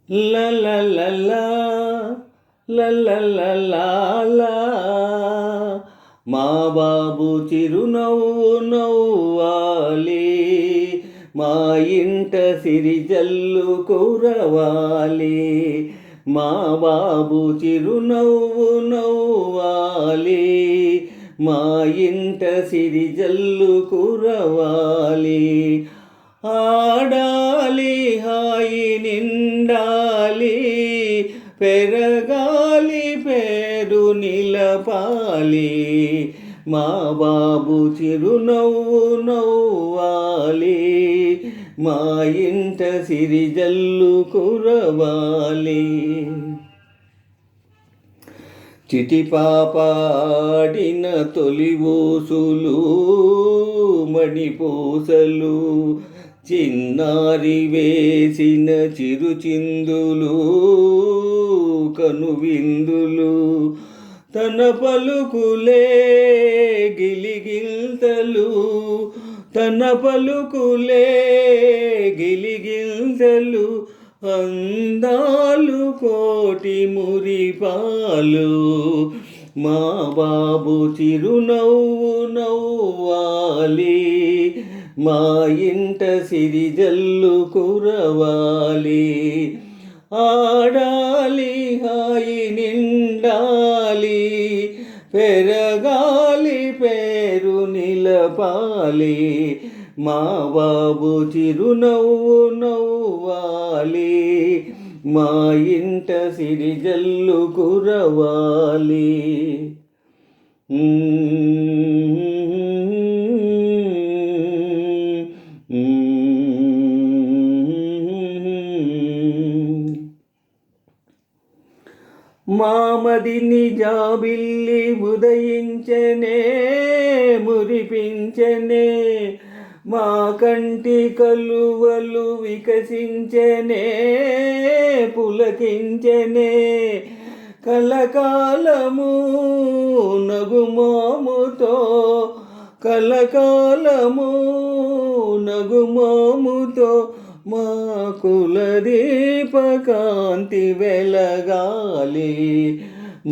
లా లా లా లా లా లా లా లా లా. మా బాబు చిరునవ్వు నవ్వాలి, మా ఇంట సిరిజల్లు కురవాలి. మా బాబు చిరునవ్వు నవ్వాలి, మా ఇంట సిరిజల్లు కురవాలి. ఆడాలి హాయి నిండాలి, పెరగాలి పేరు నిలపాలి. మా బాబు చిరునవ్వు నవ్వాలి, మా ఇంట సిరిజల్లు కురవాలి. చిటిపాపాడిన తొలి ఊసులు మణిపూసలు, చిన్నారి వేసిన చిరుచిందులు కనువిందులు. తన పలుకులే గిలిగింతలు, తన పలుకులే గిలిగింతలు. అందాలు కోటి మురిపాలు, మా బాబు చిరునవ్వు నవ్వాలి, మా ఇంట సిరిజల్లు కురవాలి. ఆడాలి హాయి నిండాలి, పెరగాలి పేరు నిలపాలి. మా బాబు చిరునవ్వు నవ్వాలి, మా ఇంట సిరిజల్లు కురవాలి. మామదిని జాబిల్లి ఉదయించనే, మురిపించనే. మా కంటి కలువలు వికసించనే, పులకించనే. కలకాలము నగుమోముతో, కలకాలము నగుమోముతో. మా కులదీపకాంతి వెలగాలి,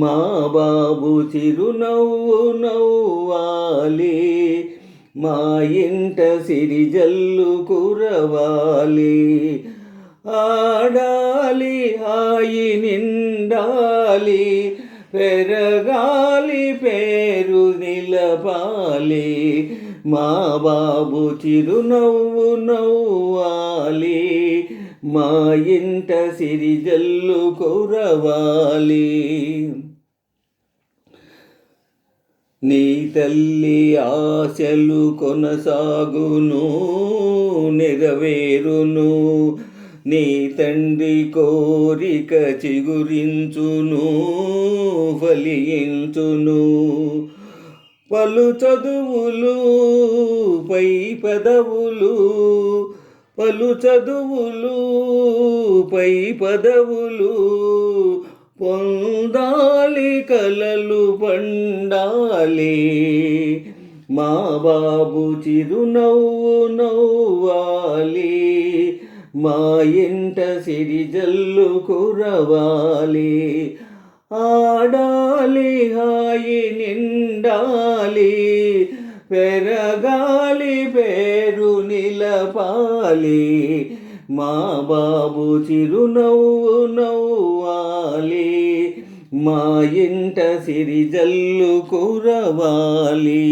మా బాబు చిరునవ్వు నవ్వాలి, మా ఇంట సిరిజల్లు కురవాలి. ఆడాలి హాయి నిండాలి, పెరగాలి పేరు నిలపాలి. మా బాబు చిరునవ్వు నవ్వాలి, మా ఇంట సిరిజల్లు కురవాలి. నీ తల్లి ఆశలు కొనసాగును, నెరవేరును. నీ తండ్రి కోరిక చిగురించును, ఫలించును. పలు చదువులు పై పదవులు, పలు చదువులు పై పదవులు పొందాలి, కలలు పండాలి. మా బాబు చిరునవ్వు నవ్వాలి, మా ఇంట సిరిజల్లు కురవాలి. ఆడాలి హాయి నిండాలి, పెరగాలి పేరు నిలపాలి. మా బాబు చిరునవ్వు నవ్వాలి, మా ఇంట సిరిజల్లు కురవాలి.